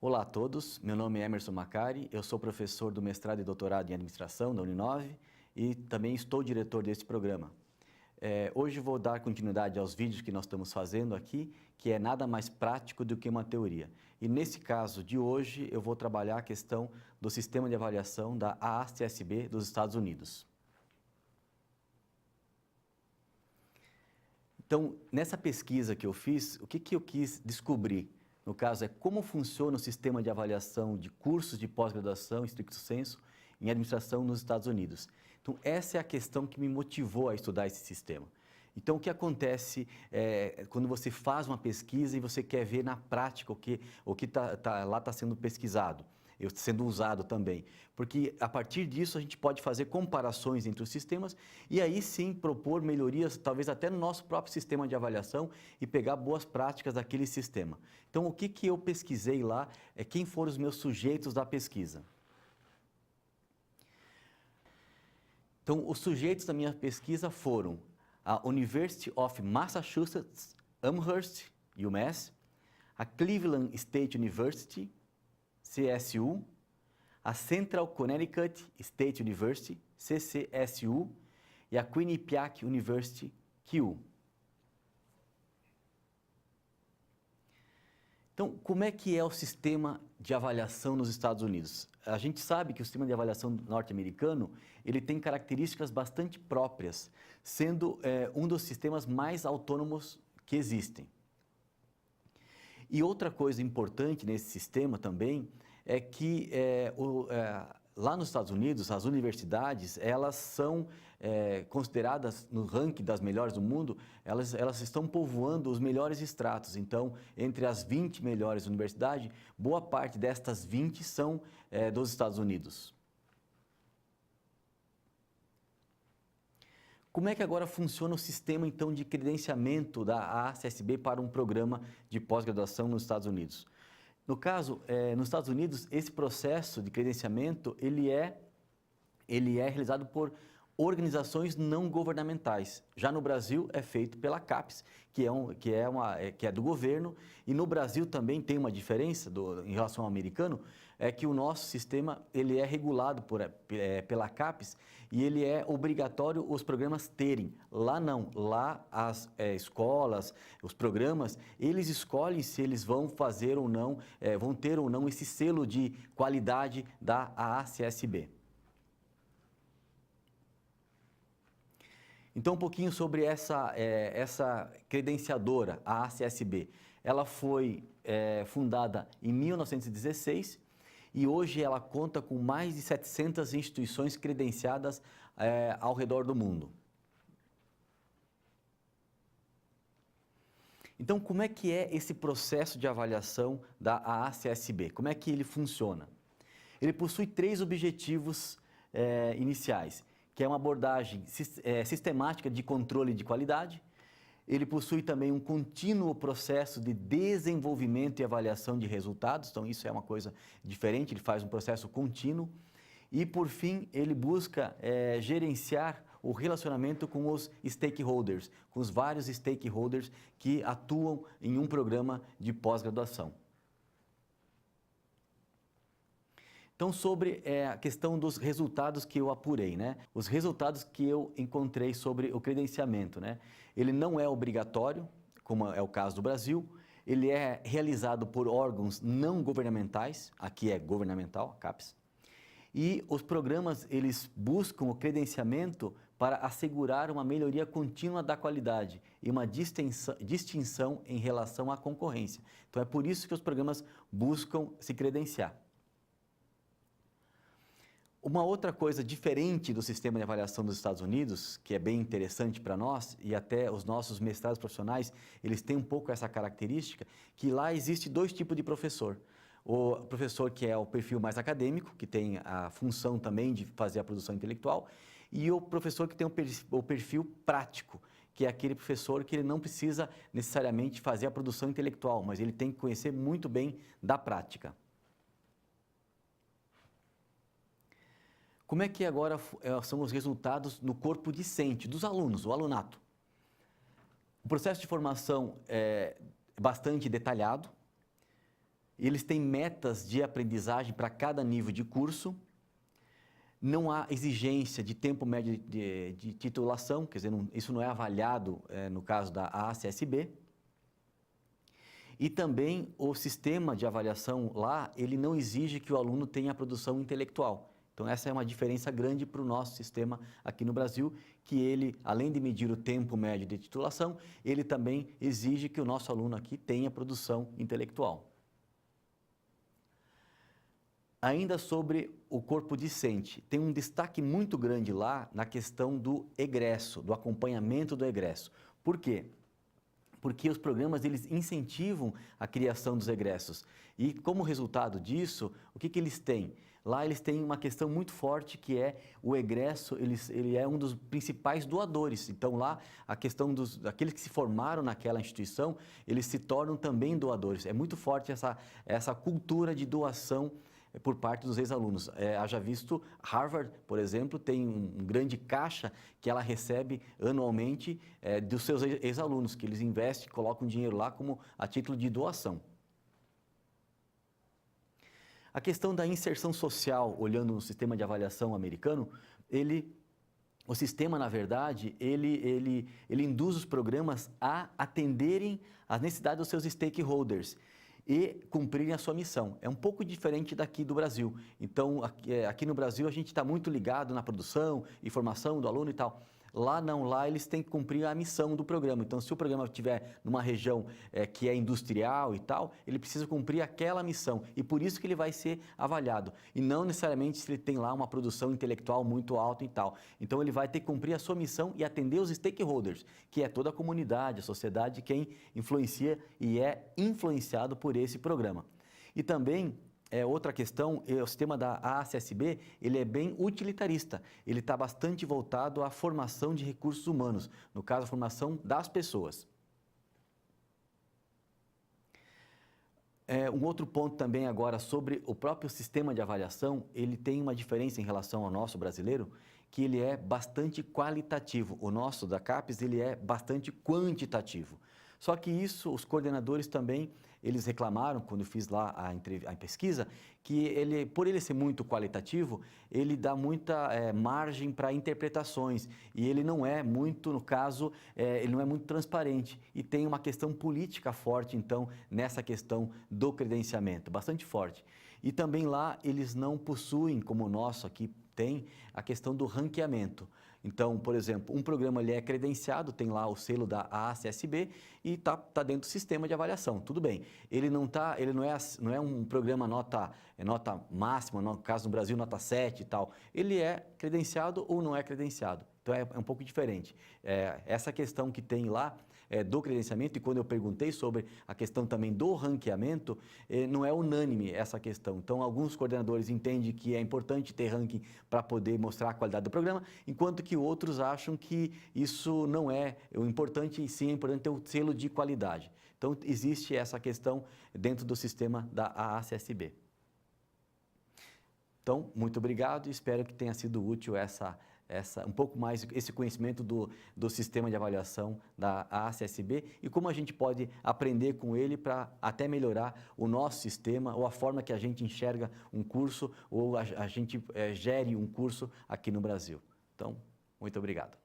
Olá a todos, meu nome é Emerson Macari, eu sou professor do mestrado e doutorado em administração da Uninove e também estou diretor deste programa. Hoje vou dar continuidade aos vídeos que nós estamos fazendo aqui, que é nada mais prático do que uma teoria. E nesse caso de hoje eu vou trabalhar a questão do sistema de avaliação da AACSB dos Estados Unidos. Então, nessa pesquisa que eu fiz, o que eu quis descobrir? No caso, é como funciona o sistema de avaliação de cursos de pós-graduação, stricto sensu, em administração nos Estados Unidos. Então, essa é a questão que me motivou a estudar esse sistema. Então, o que acontece quando você faz uma pesquisa e você quer ver na prática o que lá está sendo pesquisado, sendo usado também. Porque, a partir disso, a gente pode fazer comparações entre os sistemas e aí sim propor melhorias, talvez até no nosso próprio sistema de avaliação e pegar boas práticas daquele sistema. Então, o que eu pesquisei lá é quem foram os meus sujeitos da pesquisa. Então, os sujeitos da minha pesquisa foram a University of Massachusetts, Amherst, UMass, a Cleveland State University, CSU, a Central Connecticut State University, CCSU, e a Quinnipiac University, QU. Então, como é que é o sistema de avaliação nos Estados Unidos? A gente sabe que o sistema de avaliação norte-americano, ele tem características bastante próprias, sendo um dos sistemas mais autônomos que existem. E outra coisa importante nesse sistema também é que lá nos Estados Unidos, as universidades, elas são consideradas no ranking das melhores do mundo, elas estão povoando os melhores estratos. Então, entre as 20 melhores universidades, boa parte destas 20 são dos Estados Unidos. Como é que agora funciona o sistema, então, de credenciamento da AACSB para um programa de pós-graduação nos Estados Unidos? No caso, nos Estados Unidos, esse processo de credenciamento, ele é realizado por organizações não governamentais. Já no Brasil, é feito pela CAPES, que é do governo, e no Brasil também tem uma diferença em relação ao americano, é que o nosso sistema ele é regulado pela CAPES e ele é obrigatório os programas terem. Lá não, lá as escolas, os programas, eles escolhem se eles vão fazer ou não, vão ter ou não esse selo de qualidade da AACSB. Então, um pouquinho sobre essa credenciadora, a AACSB. Ela foi fundada em 1916 e hoje ela conta com mais de 700 instituições credenciadas ao redor do mundo. Então, como é que é esse processo de avaliação da AACSB? Como é que ele funciona? Ele possui 3 objetivos iniciais, que é uma abordagem sistemática de controle de qualidade. Ele possui também um contínuo processo de desenvolvimento e avaliação de resultados, então isso é uma coisa diferente, ele faz um processo contínuo. E, por fim, ele busca gerenciar o relacionamento com os stakeholders, com os vários stakeholders que atuam em um programa de pós-graduação. Então, sobre a questão dos resultados que eu apurei, né? Os resultados que eu encontrei sobre o credenciamento, né? Ele não é obrigatório, como é o caso do Brasil, ele é realizado por órgãos não governamentais, aqui é governamental, a CAPES, e os programas, eles buscam o credenciamento para assegurar uma melhoria contínua da qualidade e uma distinção em relação à concorrência. Então, é por isso que os programas buscam se credenciar. Uma outra coisa diferente do sistema de avaliação dos Estados Unidos, que é bem interessante para nós, e até os nossos mestrados profissionais, eles têm um pouco essa característica, que lá existe 2 tipos de professor. O professor que é o perfil mais acadêmico, que tem a função também de fazer a produção intelectual, e o professor que tem o perfil prático, que é aquele professor que ele não precisa necessariamente fazer a produção intelectual, mas ele tem que conhecer muito bem da prática. Como é que agora são os resultados no corpo discente dos alunos, o alunato? O processo de formação é bastante detalhado Eles têm metas de aprendizagem para cada nível de curso. Não há exigência de tempo médio de titulação, quer dizer, isso não é avaliado no caso da ACSB. E também o sistema de avaliação lá, ele não exige que o aluno tenha produção intelectual. Então essa é uma diferença grande para o nosso sistema aqui no Brasil, que ele, além de medir o tempo médio de titulação, ele também exige que o nosso aluno aqui tenha produção intelectual. Ainda sobre o corpo discente, tem um destaque muito grande lá na questão do egresso, do acompanhamento do egresso. Por quê? Porque os programas eles incentivam a criação dos egressos. E como resultado disso, o que eles têm? Lá eles têm uma questão muito forte que é o egresso, ele é um dos principais doadores. Então lá a questão daqueles que se formaram naquela instituição, eles se tornam também doadores. É muito forte essa cultura de doação por parte dos ex-alunos. Haja visto, Harvard, por exemplo, tem um grande caixa que ela recebe anualmente dos seus ex-alunos, que eles investem, colocam dinheiro lá como a título de doação. A questão da inserção social, olhando no sistema de avaliação americano, o sistema, na verdade, ele induz os programas a atenderem às necessidades dos seus stakeholders e cumprirem a sua missão. É um pouco diferente daqui do Brasil. Então, aqui no Brasil, a gente está muito ligado na produção e formação do aluno e tal. Lá não, lá eles têm que cumprir a missão do programa. Então, se o programa estiver numa região que é industrial e tal, ele precisa cumprir aquela missão. E por isso que ele vai ser avaliado. E não necessariamente se ele tem lá uma produção intelectual muito alta e tal. Então, ele vai ter que cumprir a sua missão e atender os stakeholders, que é toda a comunidade, a sociedade, quem influencia e é influenciado por esse programa. E também outra questão, o sistema da ACSB, ele é bem utilitarista, ele está bastante voltado à formação de recursos humanos, no caso, a formação das pessoas. Um outro ponto também agora sobre o próprio sistema de avaliação, ele tem uma diferença em relação ao nosso brasileiro, que ele é bastante qualitativo. O nosso da CAPES, ele é bastante quantitativo. Só que isso, os coordenadores também, eles reclamaram, quando eu fiz lá a pesquisa, que por ele ser muito qualitativo, ele dá muita margem para interpretações e ele não é muito, no caso, ele não é muito transparente e tem uma questão política forte, então, nessa questão do credenciamento, bastante forte. E também lá eles não possuem, como o nosso aqui tem, a questão do ranqueamento. Então, por exemplo, um programa ele é credenciado, tem lá o selo da ACSB e está dentro do sistema de avaliação, tudo bem. Ele não é um programa nota máxima, no caso no Brasil, nota 7 e tal. Ele é credenciado ou não é credenciado. Então, é um pouco diferente. Essa questão que tem lá do credenciamento, e quando eu perguntei sobre a questão também do ranqueamento, não é unânime essa questão. Então, alguns coordenadores entendem que é importante ter ranking para poder mostrar a qualidade do programa, enquanto que outros acham que isso não é o importante, e sim é importante ter o selo de qualidade. Então, existe essa questão dentro do sistema da ACSB. Então, muito obrigado e espero que tenha sido útil um pouco mais esse conhecimento do sistema de avaliação da ACSB e como a gente pode aprender com ele para até melhorar o nosso sistema ou a forma que a gente enxerga um curso ou a gente gere um curso aqui no Brasil. Então, muito obrigado.